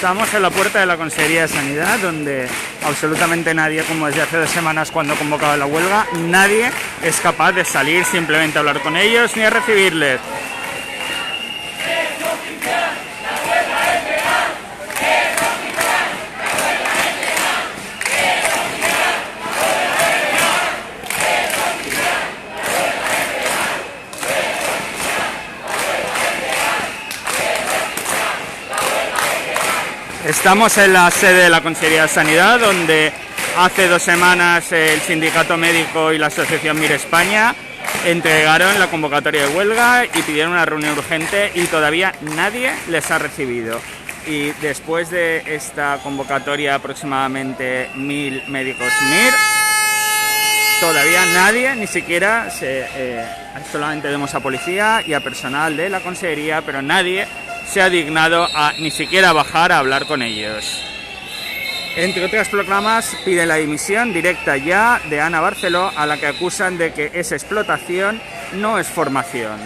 Estamos en la puerta de la Consejería de Sanidad, donde absolutamente nadie, como desde hace 2 semanas cuando ha convocado la huelga, nadie es capaz de salir simplemente a hablar con ellos ni a recibirles. Estamos en la sede de la Consejería de Sanidad, donde hace 2 semanas el Sindicato Médico y la Asociación MIR España entregaron la convocatoria de huelga y pidieron una reunión urgente y todavía nadie les ha recibido. Y después de esta convocatoria, aproximadamente 1000 médicos MIR, todavía nadie, ni siquiera, solamente vemos a policía y a personal de la Consejería, pero nadie se ha dignado a ni siquiera bajar a hablar con ellos. Entre otras proclamas, piden la dimisión directa ya de Ana Barceló, a la que acusan de que es explotación, no es formación.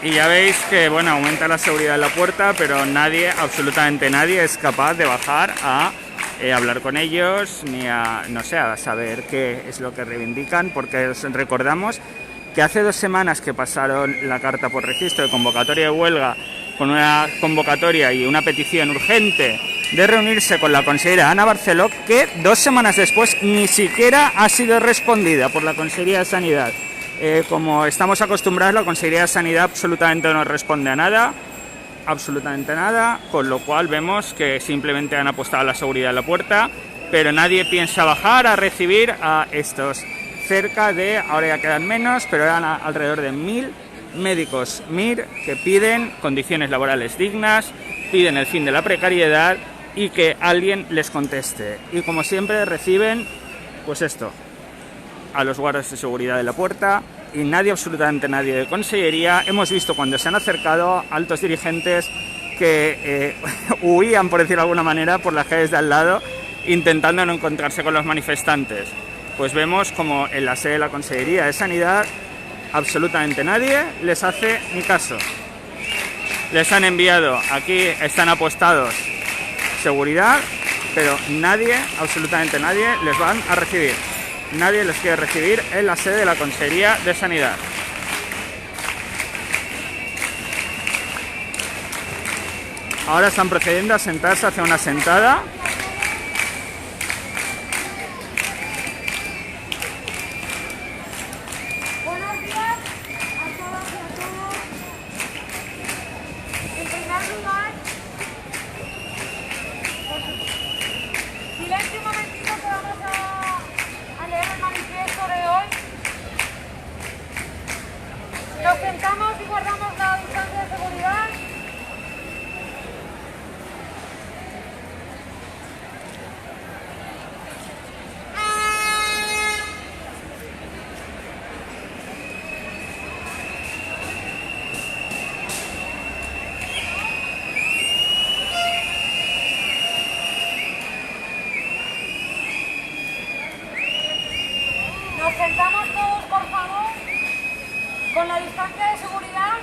Y ya veis que, bueno, aumenta la seguridad en la puerta, pero nadie, absolutamente nadie, es capaz de bajar a hablar con ellos, ni a, no sé, a saber qué es lo que reivindican, porque os recordamos que hace 2 semanas que pasaron la carta por registro de convocatoria de huelga con una convocatoria y una petición urgente de reunirse con la consejera Ana Barceló, que 2 semanas después ni siquiera ha sido respondida por la Consejería de Sanidad. Como estamos acostumbrados, la Consejería de Sanidad absolutamente no responde a nada, absolutamente nada, con lo cual vemos que simplemente han apostado a la seguridad en la puerta, pero nadie piensa bajar a recibir a estos cerca de, ahora ya quedan menos, pero eran alrededor de 1000 médicos MIR que piden condiciones laborales dignas, piden el fin de la precariedad y que alguien les conteste. Y como siempre reciben, pues esto, a los guardias de seguridad de la puerta, y nadie, absolutamente nadie de Consellería. Hemos visto cuando se han acercado altos dirigentes que huían, por decirlo de alguna manera, por las calles de al lado, intentando no encontrarse con los manifestantes. Pues vemos como en la sede de la Consellería de Sanidad absolutamente nadie les hace ni caso. Les han enviado, aquí están apostados seguridad, pero nadie, absolutamente nadie, les van a recibir. Nadie les quiere recibir en la sede de la Consejería de Sanidad. Ahora están procediendo a sentarse hacia una sentada. Buenos días a todas y a todos. En primer lugar, silencio un momentito que vamos a leer el manifiesto de hoy. Nos sentamos y guardamos la distancia de seguridad. Nos sentamos todos, por favor, con la distancia de seguridad.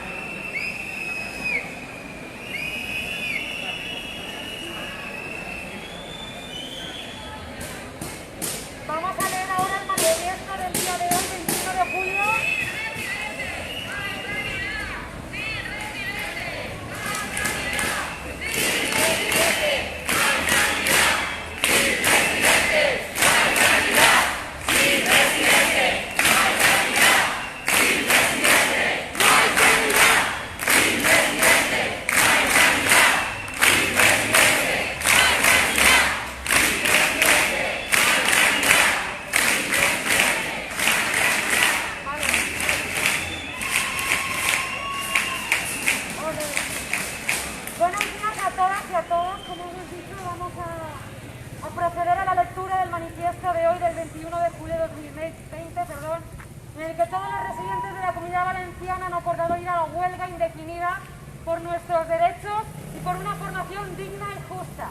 que todos los residentes de la Comunidad Valenciana han acordado ir a la huelga indefinida por nuestros derechos y por una formación digna y justa.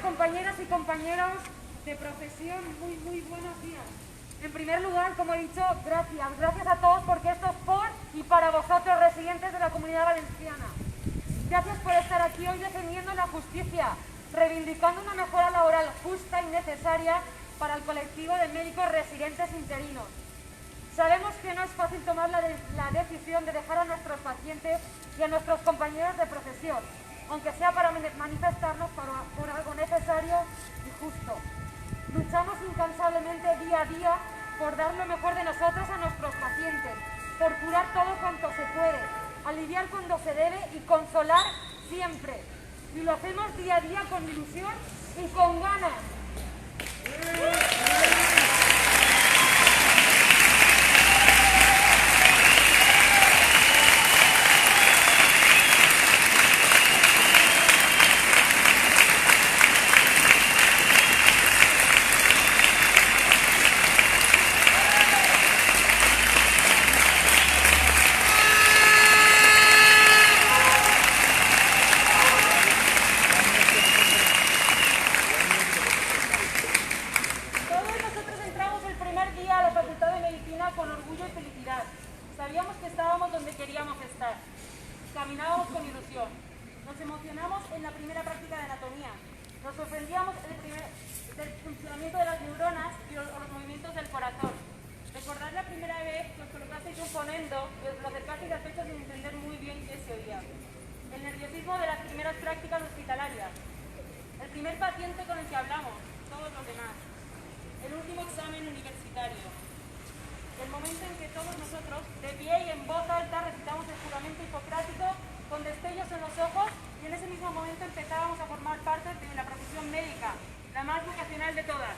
Compañeras y compañeros de profesión, muy buenos días. En primer lugar, como he dicho, gracias a todos porque esto es por y para vosotros, residentes de la Comunidad Valenciana. Gracias por estar aquí hoy defendiendo la justicia, reivindicando una mejora laboral justa y necesaria para el colectivo de médicos residentes interinos. Sabemos que no es fácil tomar la decisión de dejar a nuestros pacientes y a nuestros compañeros de profesión, aunque sea para manifestarnos por algo necesario y justo. Luchamos incansablemente día a día por dar lo mejor de nosotros a nuestros pacientes, por curar todo cuanto se puede, aliviar cuando se debe y consolar siempre. Y lo hacemos día a día con ilusión y con ganas. Sabíamos que estábamos donde queríamos estar. Caminábamos con ilusión. Nos emocionamos en la primera práctica de anatomía. Nos sorprendíamos del funcionamiento de las neuronas y los movimientos del corazón. Recordar la primera vez que os colocasteis un fonendo y os lo acercasteis al pecho sin entender muy bien qué se oía. El nerviosismo de las primeras prácticas hospitalarias. El primer paciente con el que hablamos, todos los demás. El último examen universitario. El momento en que todos nosotros, de pie y en voz alta, recitamos el juramento hipocrático con destellos en los ojos y en ese mismo momento empezábamos a formar parte de la profesión médica, la más vocacional de todas.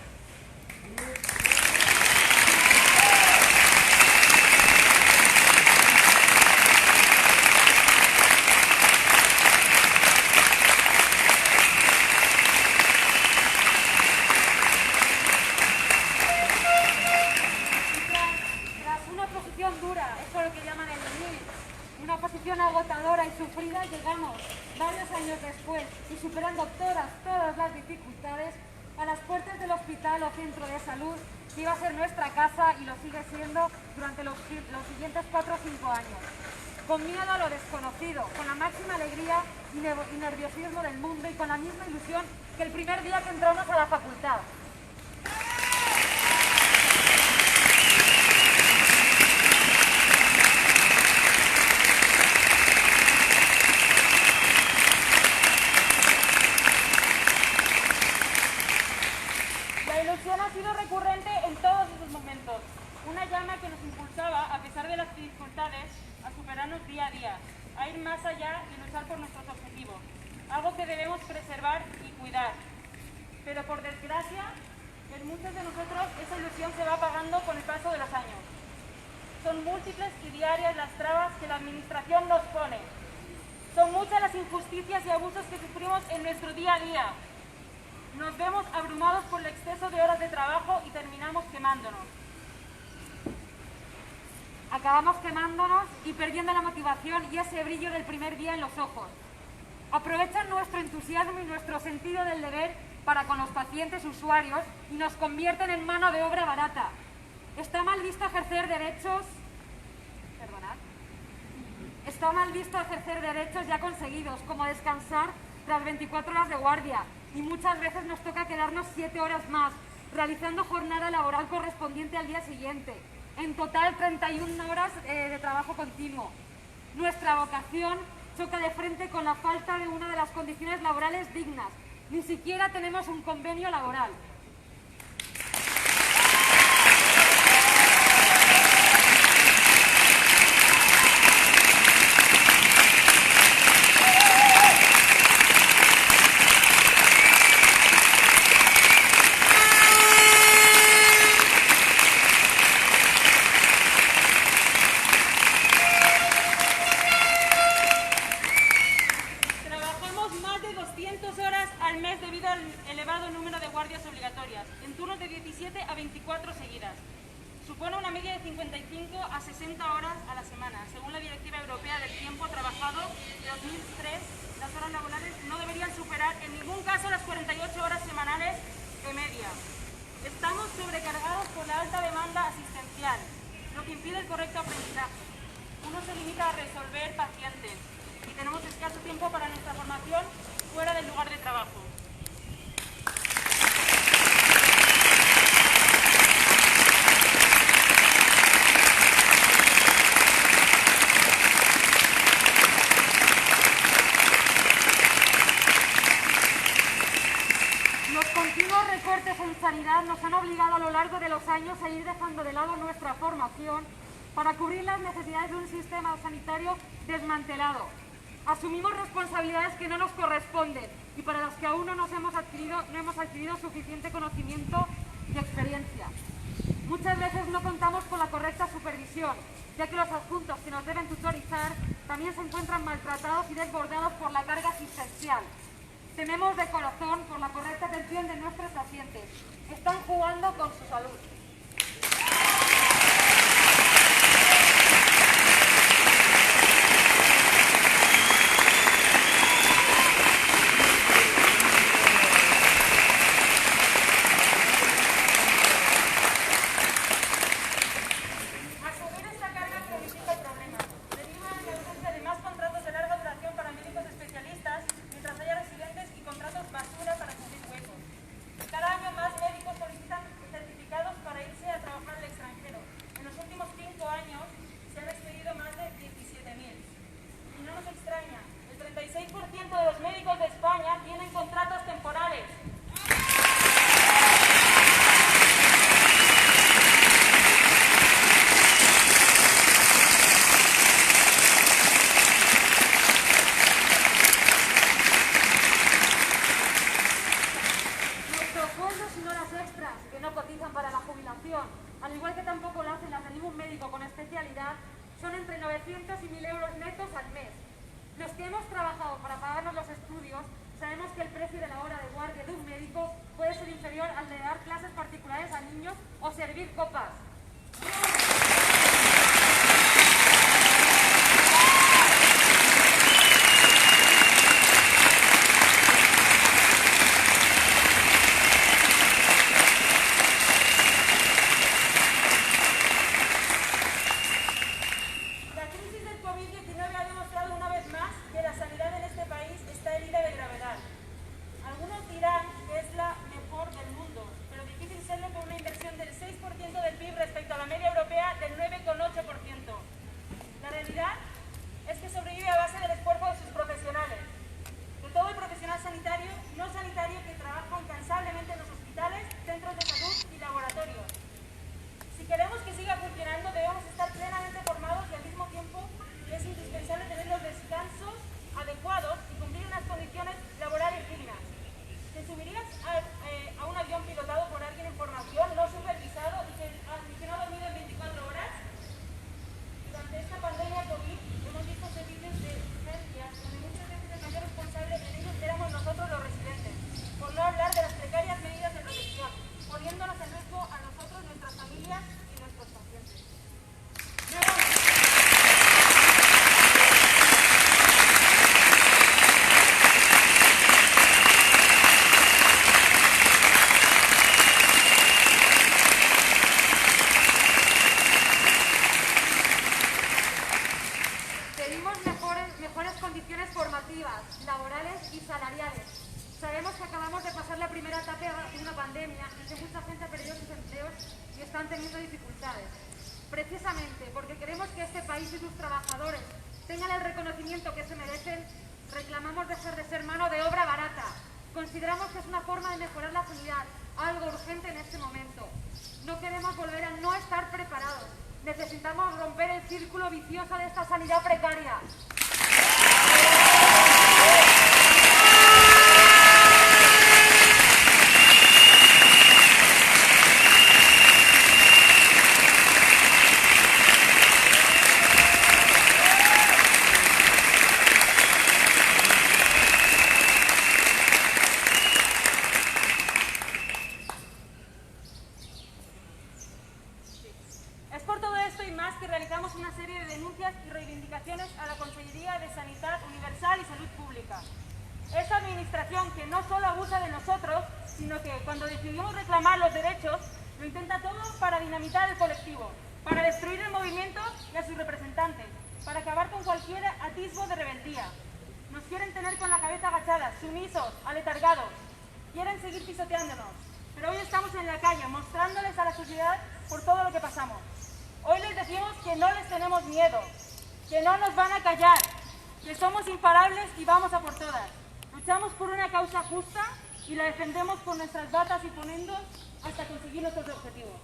Una posición agotadora y sufrida, llegamos varios años después y superando todas las dificultades a las puertas del hospital o centro de salud que iba a ser nuestra casa y lo sigue siendo durante los siguientes 4 o 5 años. Con miedo a lo desconocido, con la máxima alegría y nerviosismo del mundo y con la misma ilusión que el primer día que entramos a la facultad. Ha sido recurrente en todos esos momentos, una llama que nos impulsaba, a pesar de las dificultades, a superarnos día a día, a ir más allá y luchar por nuestros objetivos, algo que debemos preservar y cuidar. Pero por desgracia, en muchos de nosotros esa ilusión se va apagando con el paso de los años. Son múltiples y diarias las trabas que la administración nos pone. Son muchas las injusticias y abusos que sufrimos en nuestro día a día. Nos vemos abrumados por el exceso de horas de trabajo y terminamos quemándonos. Acabamos quemándonos y perdiendo la motivación y ese brillo del primer día en los ojos. Aprovechan nuestro entusiasmo y nuestro sentido del deber para con los pacientes usuarios y nos convierten en mano de obra barata. Está mal visto ejercer derechos... Perdonad. Está mal visto ejercer derechos ya conseguidos, como descansar tras 24 horas de guardia. Y muchas veces nos toca quedarnos 7 horas más, realizando jornada laboral correspondiente al día siguiente. En total, 31 horas de trabajo continuo. Nuestra vocación choca de frente con la falta de una de las condiciones laborales dignas. Ni siquiera tenemos un convenio laboral. 200 horas al mes debido al elevado número de guardias obligatorias, en turnos de 17 a 24 seguidas. Supone una media de 55 a 60 horas a la semana. Según la Directiva Europea del Tiempo Trabajado de 2003, las horas laborales no deberían superar en ningún caso las 48 horas semanales de media. Estamos sobrecargados por la alta demanda asistencial, lo que impide el correcto aprendizaje. Uno se limita a resolver pacientes y tenemos escaso tiempo para nuestra formación fuera del lugar de trabajo. Los continuos recortes en sanidad nos han obligado a lo largo de los años a ir dejando de lado nuestra formación para cubrir las necesidades de un sistema sanitario desmantelado. Asumimos responsabilidades que no nos corresponden y para las que aún no hemos adquirido suficiente conocimiento y experiencia. Muchas veces no contamos con la correcta supervisión, ya que los adjuntos que nos deben tutorizar también se encuentran maltratados y desbordados por la carga asistencial. Tememos de corazón por la correcta atención de nuestros pacientes. Están jugando con su salud. Asumir esta carga cronifica el problema. Deriva en la ausencia de más contratos de larga duración para médicos especialistas, mientras haya residentes y contratos basura para cubrir huecos. Cada año más médicos solicitan certificados para irse a trabajar al extranjero. En los últimos 5 años se han despedido más de 17.000. Y no nos extraña, el 36% de los médicos de España tienen contratos temporales. Que no cotizan para la jubilación, al igual que tampoco lo hacen las de ningún médico con especialidad, son entre 900 y 1.000 euros netos al mes. Los que hemos trabajado para pagarnos los estudios sabemos que el precio de la hora de guardia de un médico puede ser inferior al de dar clases particulares a niños o servir copas. Precisamente porque queremos que este país y sus trabajadores tengan el reconocimiento que se merecen, reclamamos dejar de ser mano de obra barata. Consideramos que es una forma de mejorar la sanidad, algo urgente en este momento. No queremos volver a no estar preparados. Necesitamos romper el círculo vicioso de esta sanidad precaria. administración que no solo abusa de nosotros, sino que cuando decidimos reclamar los derechos, lo intenta todo para dinamitar el colectivo, para destruir el movimiento y a sus representantes, para acabar con cualquier atisbo de rebeldía. Nos quieren tener con la cabeza agachada, sumisos, aletargados. Quieren seguir pisoteándonos. Pero hoy estamos en la calle, mostrándoles a la sociedad por todo lo que pasamos. Hoy les decimos que no les tenemos miedo, que no nos van a callar, que somos imparables y vamos a por todas. Luchamos por una causa justa y la defendemos con nuestras batas y ponendos hasta conseguir nuestros objetivos.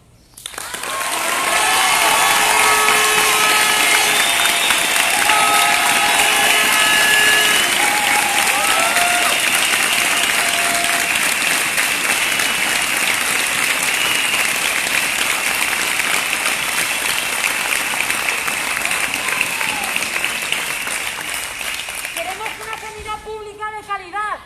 Queremos una sanidad pública de calidad.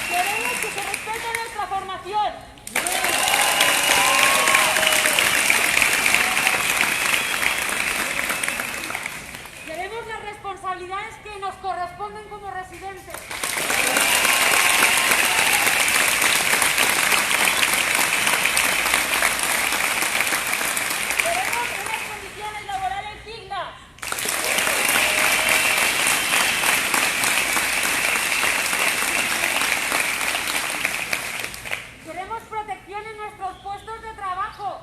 Queremos que se respete nuestra formación. Queremos las responsabilidades que nos corresponden como residentes. Queremos unas condiciones laborales dignas. Queremos protección en nuestros puestos de trabajo.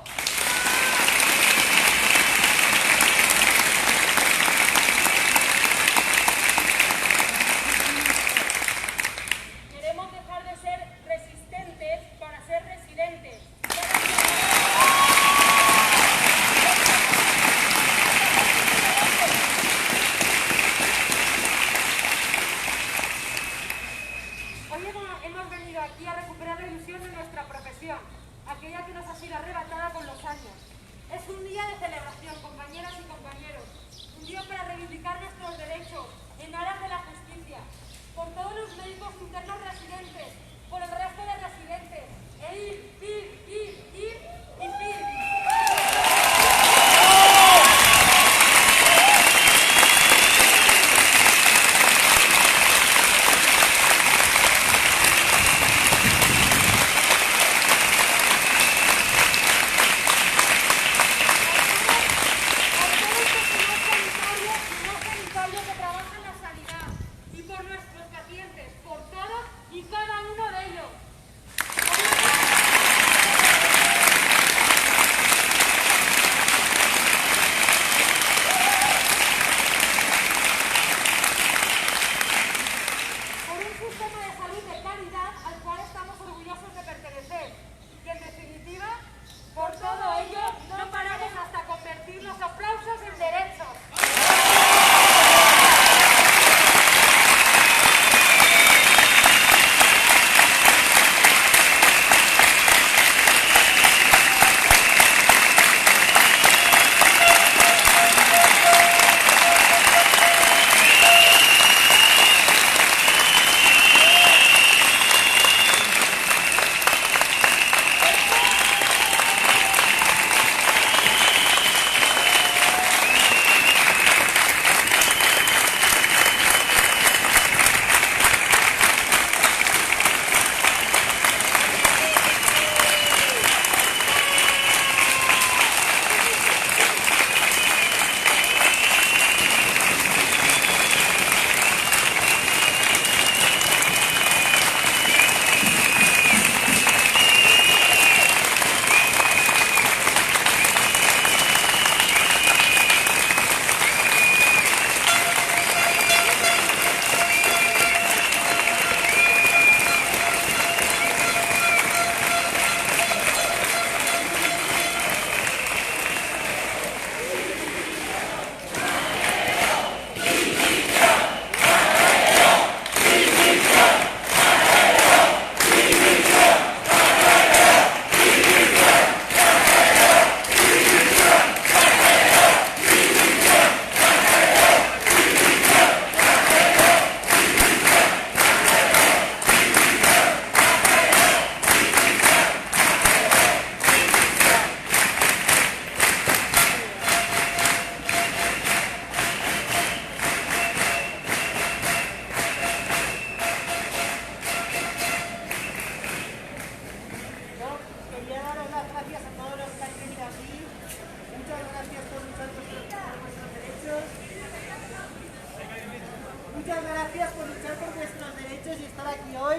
muchas gracias por luchar por vuestros derechos y estar aquí hoy.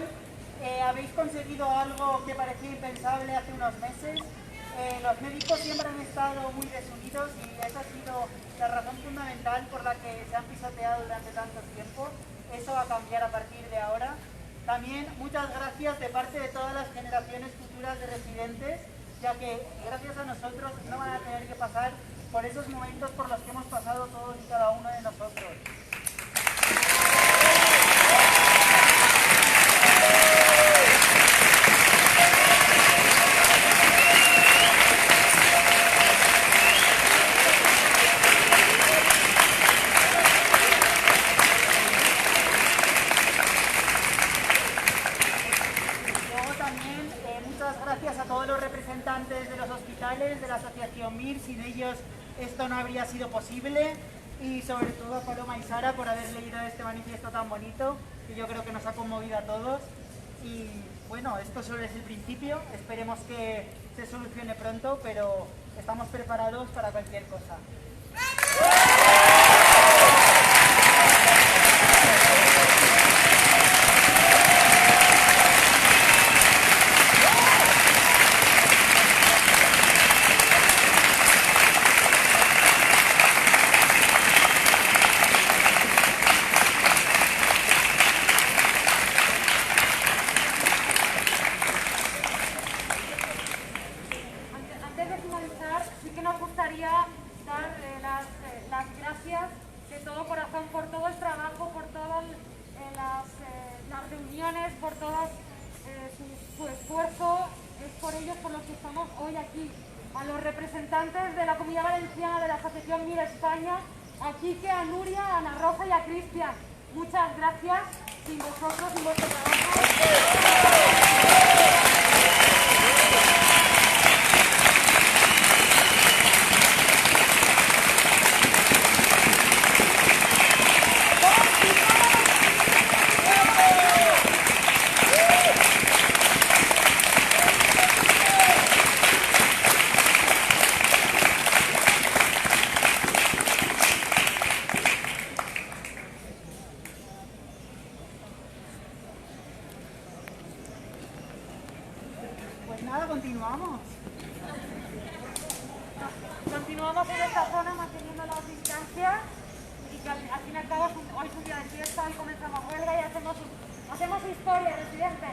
Habéis conseguido algo que parecía impensable hace unos meses. Los médicos siempre han estado muy desunidos y esa ha sido la razón fundamental por la que se han pisoteado durante tanto tiempo. Eso va a cambiar a partir de ahora. También muchas gracias de parte de todas las generaciones futuras de residentes, ya que gracias a nosotros no van a tener que pasar por esos momentos por los que hemos pasado todos y cada uno de nosotros. Gracias a todos los representantes de los hospitales, de la asociación MIR, sin ellos esto no habría sido posible, y sobre todo a Paloma y Sara por haber leído este manifiesto tan bonito, que yo creo que nos ha conmovido a todos. Y bueno, esto solo es el principio, esperemos que se solucione pronto, pero estamos preparados para cualquier cosa. Sí que nos gustaría dar las gracias de todo corazón por todo el trabajo, por todas las reuniones, por todo su esfuerzo. Es por ellos por los que estamos hoy aquí. A los representantes de la Comunidad Valenciana de la Asociación MIR España, a Quique, a Nuria, a Ana Rosa y a Cristian. Muchas gracias. Sin vosotros, sin vuestro trabajo. Pues nada, continuamos. Continuamos en esta zona manteniendo las distancias y que al fin y al cabo hoy es un día de fiesta, hoy comenzamos huelga y hacemos historia, residentes.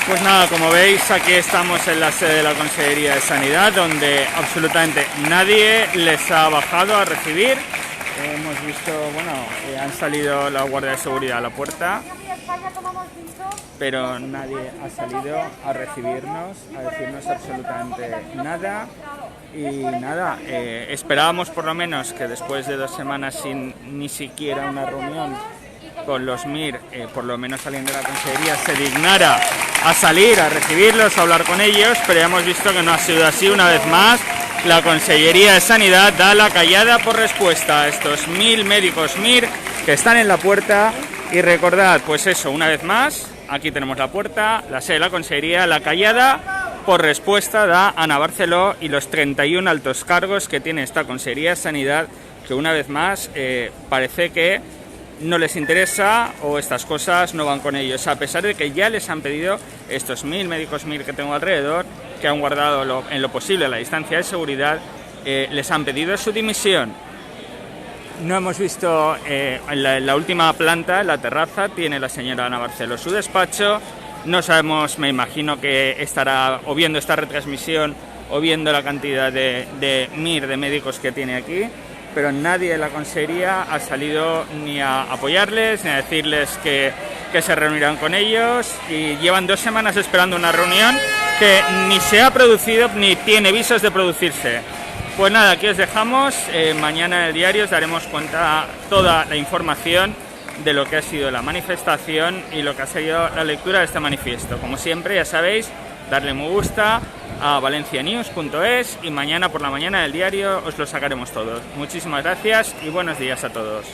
Pues nada, como veis, aquí estamos en la sede de la Consejería de Sanidad, donde absolutamente nadie les ha bajado a recibir. Hemos visto, bueno, han salido la Guardia de Seguridad a la puerta, pero nadie ha salido a recibirnos, a decirnos absolutamente nada. Y nada, esperábamos por lo menos que después de 2 semanas sin ni siquiera una reunión con los MIR, por lo menos saliendo de la Consejería, se dignara a salir a recibirlos, a hablar con ellos, pero ya hemos visto que no ha sido así. Una vez más, la Consejería de Sanidad da la callada por respuesta a estos 1000 médicos MIR que están en la puerta. Y recordad, pues eso, una vez más, aquí tenemos la puerta, la sede de la Consejería, la callada por respuesta da Ana Barceló y los 31 altos cargos que tiene esta Consejería de Sanidad, que una vez más parece que no les interesa o estas cosas no van con ellos, a pesar de que ya les han pedido estos 1000 médicos MIR que tengo alrededor, que han guardado en lo posible la distancia de seguridad, les han pedido su dimisión. No hemos visto en la última planta, en la terraza, tiene la señora Ana Barceló su despacho. No sabemos, me imagino que estará o viendo esta retransmisión o viendo la cantidad de MIR, de médicos que tiene aquí, pero nadie de la Consejería ha salido ni a apoyarles, ni a decirles que se reunirán con ellos, y llevan 2 semanas esperando una reunión que ni se ha producido ni tiene visos de producirse. Pues nada, aquí os dejamos. Mañana en el diario os daremos cuenta toda la información de lo que ha sido la manifestación y lo que ha sido la lectura de este manifiesto. Como siempre, ya sabéis, darle me gusta a valencianews.es y mañana por la mañana del diario os lo sacaremos todos. Muchísimas gracias y buenos días a todos.